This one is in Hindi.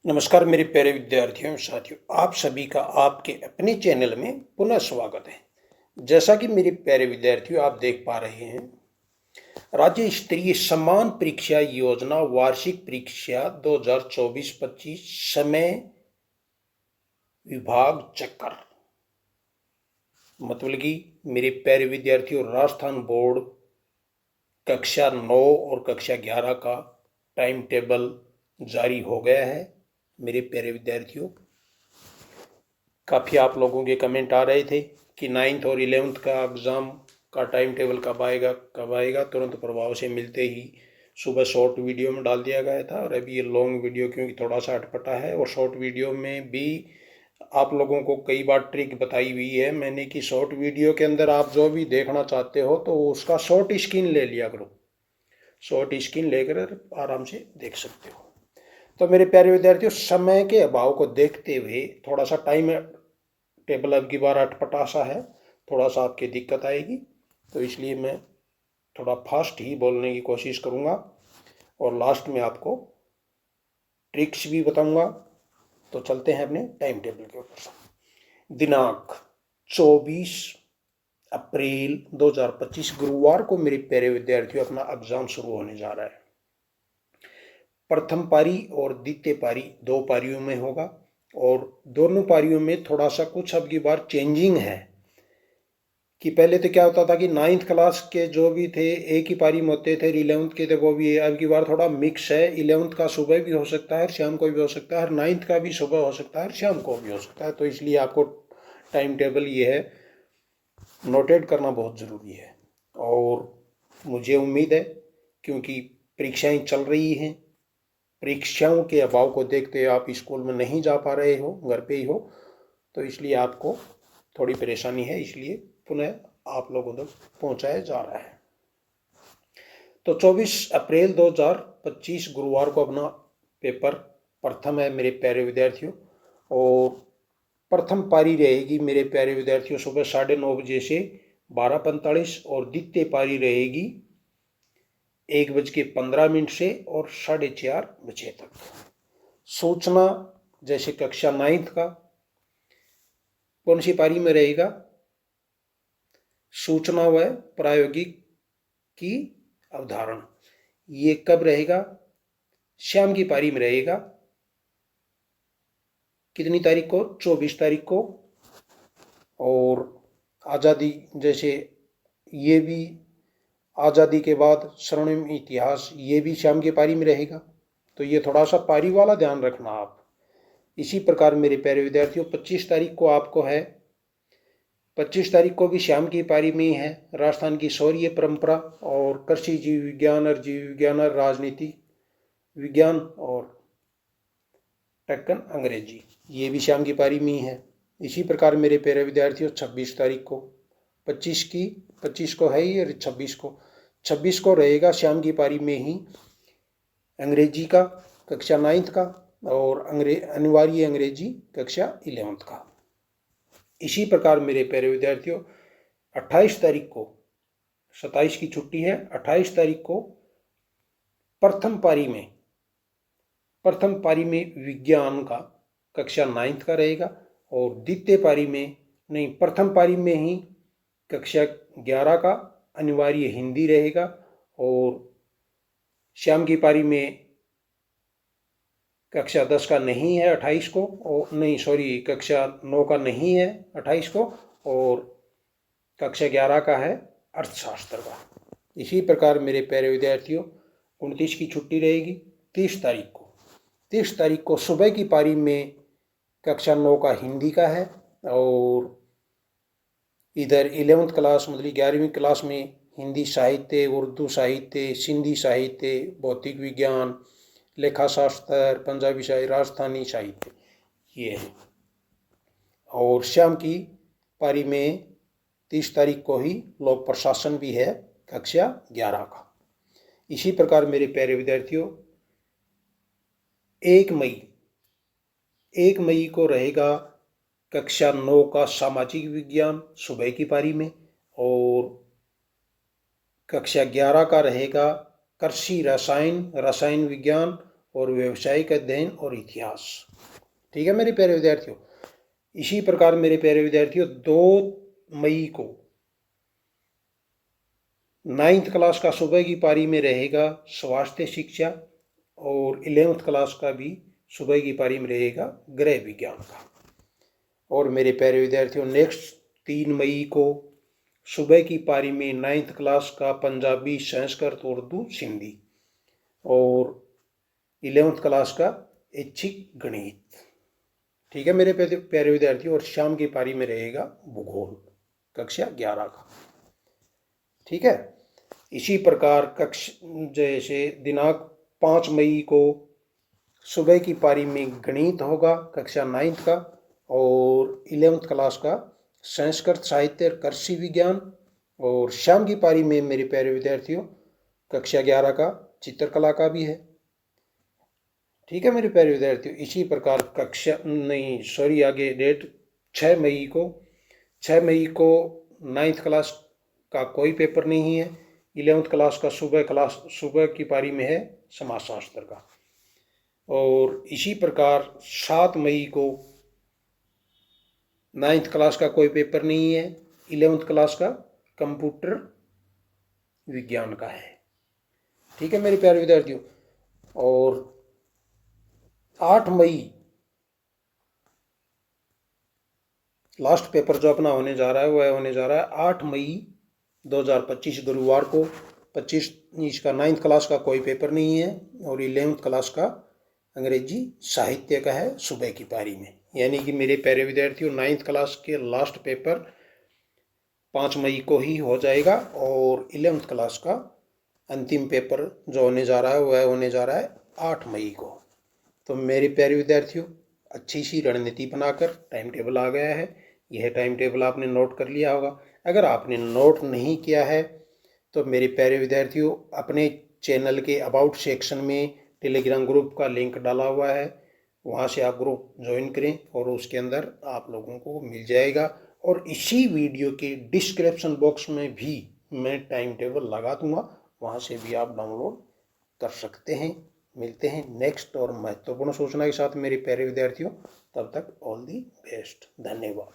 नमस्कार मेरे प्यारे विद्यार्थियों एवं साथियों, आप सभी का आपके अपने चैनल में पुनः स्वागत है। जैसा कि मेरे प्यारे विद्यार्थियों आप देख पा रहे हैं, राज्य स्तरीय समान परीक्षा योजना वार्षिक परीक्षा 2024-25 समय विभाग चक्कर, मतलब कि मेरे प्यारे विद्यार्थियों राजस्थान बोर्ड कक्षा 9 और कक्षा 11 का टाइम टेबल जारी हो गया है। मेरे प्यारे विद्यार्थियों, काफ़ी आप लोगों के कमेंट आ रहे थे कि 9th और 11th का एग्ज़ाम का टाइम टेबल कब आएगा। तुरंत प्रभाव से मिलते ही सुबह शॉर्ट वीडियो में डाल दिया गया था, और अभी ये लॉन्ग वीडियो क्योंकि थोड़ा सा अटपटा है, और शॉर्ट वीडियो में भी आप लोगों को कई बार ट्रिक बताई हुई है मैंने कि शॉर्ट वीडियो के अंदर आप जो भी देखना चाहते हो तो उसका शॉर्ट स्क्रीन ले लिया करो, शॉर्ट स्क्रीन लेकर आराम से देख सकते हो। तो मेरे प्यारे विद्यार्थियों, समय के अभाव को देखते हुए थोड़ा सा टाइम टेबल अब की बार अटपटा सा है, थोड़ा सा आपकी दिक्कत आएगी, तो इसलिए मैं थोड़ा फास्ट ही बोलने की कोशिश करूँगा और लास्ट में आपको ट्रिक्स भी बताऊँगा। तो चलते हैं अपने टाइम टेबल के ऊपर। दिनांक 24 अप्रैल 2025 गुरुवार को मेरे प्यारे विद्यार्थियों अपना एग्जाम शुरू होने जा रहा है। प्रथम पारी और द्वितीय पारी दो पारियों में होगा, और दोनों पारियों में थोड़ा सा कुछ अब की बार चेंजिंग है कि पहले तो क्या होता था कि 9th क्लास के जो भी थे एक ही पारी में होते थे, 11th के थे वो भी है। अब की बार थोड़ा मिक्स है, 11th का सुबह भी हो सकता है, शाम को भी हो सकता है, और 9th का भी सुबह हो सकता है, शाम को भी हो सकता है। तो इसलिए आपको टाइम टेबल ये है नोटेड करना बहुत ज़रूरी है। और मुझे उम्मीद है क्योंकि परीक्षाएं चल रही हैं, परीक्षाओं के अभाव को देखते हुए आप स्कूल में नहीं जा पा रहे हो, घर पे ही हो, तो इसलिए आपको थोड़ी परेशानी है, इसलिए पुनः आप लोगों तक पहुंचाया जा रहा है। तो 24 अप्रैल 2025 गुरुवार को अपना पेपर प्रथम है मेरे प्यारे विद्यार्थियों, और प्रथम पारी रहेगी मेरे प्यारे विद्यार्थियों सुबह 9:30 बजे से 12:45, और द्वितीय पारी रहेगी 1:15 से और 4:30 बजे तक। सूचना जैसे कक्षा 9th का कौन सी पारी में रहेगा, सूचना व प्रायोगिक की अवधारण, ये कब रहेगा, शाम की पारी में रहेगा। कितनी तारीख को, 24 तारीख को। और आज़ादी जैसे ये भी आज़ादी के बाद स्वर्णिम इतिहास, ये भी शाम की पारी में रहेगा। तो ये थोड़ा सा पारी वाला ध्यान रखना आप। इसी प्रकार मेरे प्यारे विद्यार्थियों 25 तारीख को आपको है, 25 तारीख को भी शाम की पारी में ही है राजस्थान की शौर्य परंपरा और कृषि जीव विज्ञान और जीव विज्ञान और राजनीति विज्ञान और टक्कन अंग्रेजी, ये भी शाम की पारी में ही है। इसी प्रकार मेरे प्यारे विद्यार्थियों 26 तारीख को, 25 को है ही, और 26 को रहेगा शाम की पारी में ही अंग्रेजी का कक्षा 9th का, और अनिवार्य अंग्रेजी कक्षा 11th का। इसी प्रकार मेरे प्यारे विद्यार्थियों 28 तारीख को, 27 की छुट्टी है, 28 तारीख को प्रथम पारी में विज्ञान का कक्षा 9th का रहेगा, और द्वितीय पारी में नहीं, प्रथम पारी में ही कक्षा 11 का अनिवार्य हिंदी रहेगा, और शाम की पारी में कक्षा 10 का नहीं है 28 को, और नहीं सॉरी कक्षा 9 का नहीं है 28 को, और कक्षा 11 का है अर्थशास्त्र का। इसी प्रकार मेरे प्यारे विद्यार्थियों 29 की छुट्टी रहेगी। 30 तारीख को सुबह की पारी में कक्षा 9 का हिंदी का है, और इधर 11th क्लास मतलब 11वीं क्लास में हिंदी साहित्य, उर्दू साहित्य, सिंधी साहित्य, भौतिक विज्ञान, लेखा शास्त्र, पंजाबी साहित्य, राजस्थानी साहित्य, ये है। और शाम की पारी में 30 तारीख को ही लोक प्रशासन भी है कक्षा 11 का। इसी प्रकार मेरे प्यारे विद्यार्थियों 1 मई को रहेगा कक्षा 9 का सामाजिक विज्ञान सुबह की पारी में, और कक्षा 11 का रहेगा कृषि रसायन विज्ञान और व्यावसायिक अध्ययन और इतिहास। ठीक है मेरे प्यारे विद्यार्थियों, इसी प्रकार मेरे प्यारे विद्यार्थियों 2 मई को 9th क्लास का सुबह की पारी में रहेगा स्वास्थ्य शिक्षा, और 11th क्लास का भी सुबह की पारी में रहेगा गृह विज्ञान का। और मेरे प्यारे विद्यार्थियों नेक्स्ट 3 मई को सुबह की पारी में 9th क्लास का पंजाबी, संस्कृत, उर्दू, सिंधी, और 11th क्लास का ऐच्छिक गणित। ठीक है मेरे प्यारे विद्यार्थियों, और शाम की पारी में रहेगा भूगोल कक्षा 11 का। ठीक है, इसी प्रकार जैसे दिनांक 5 मई को सुबह की पारी में गणित होगा कक्षा 9th का, और 11th क्लास का संस्कृत, साहित्य, कृषि विज्ञान, और शाम की पारी में मेरे प्यारे विद्यार्थियों कक्षा 11 का चित्रकला का भी है। ठीक है मेरे प्यारे विद्यार्थियों, इसी प्रकार आगे डेट 6 मई को 9th क्लास का कोई पेपर नहीं है। 11th क्लास का सुबह की पारी में है समाजशास्त्र का। और इसी प्रकार 7 मई को 9th क्लास का कोई पेपर नहीं है। 11th क्लास का कंप्यूटर विज्ञान का है। ठीक है मेरे प्यारे विद्यार्थियों, और 8 मई लास्ट पेपर जो अपना होने जा रहा है वह होने जा रहा है 8 मई 2025 गुरुवार को। 25 का 9th क्लास का कोई पेपर नहीं है, और 11th क्लास का अंग्रेजी साहित्य का है सुबह की पारी में। यानी कि मेरे प्यारे विद्यार्थियों 9th क्लास के लास्ट पेपर 5 मई को ही हो जाएगा, और 11th क्लास का अंतिम पेपर जो होने जा रहा है वह होने जा रहा है 8 मई को। तो मेरे प्यारे विद्यार्थियों अच्छी सी रणनीति बनाकर टाइम टेबल आ गया है। यह टाइम टेबल आपने नोट कर लिया होगा। अगर आपने नोट नहीं किया है तो मेरे प्यारे विद्यार्थियों अपने चैनल के अबाउट सेक्शन में टेलीग्राम ग्रुप का लिंक डाला हुआ है, वहाँ से आप ग्रुप ज्वाइन करें और उसके अंदर आप लोगों को मिल जाएगा। और इसी वीडियो के डिस्क्रिप्शन बॉक्स में भी मैं टाइम टेबल लगा दूंगा, वहाँ से भी आप डाउनलोड कर सकते हैं। मिलते हैं नेक्स्ट और महत्वपूर्ण सूचना के साथ मेरे प्यारे विद्यार्थियों। तब तक ऑल दी बेस्ट। धन्यवाद।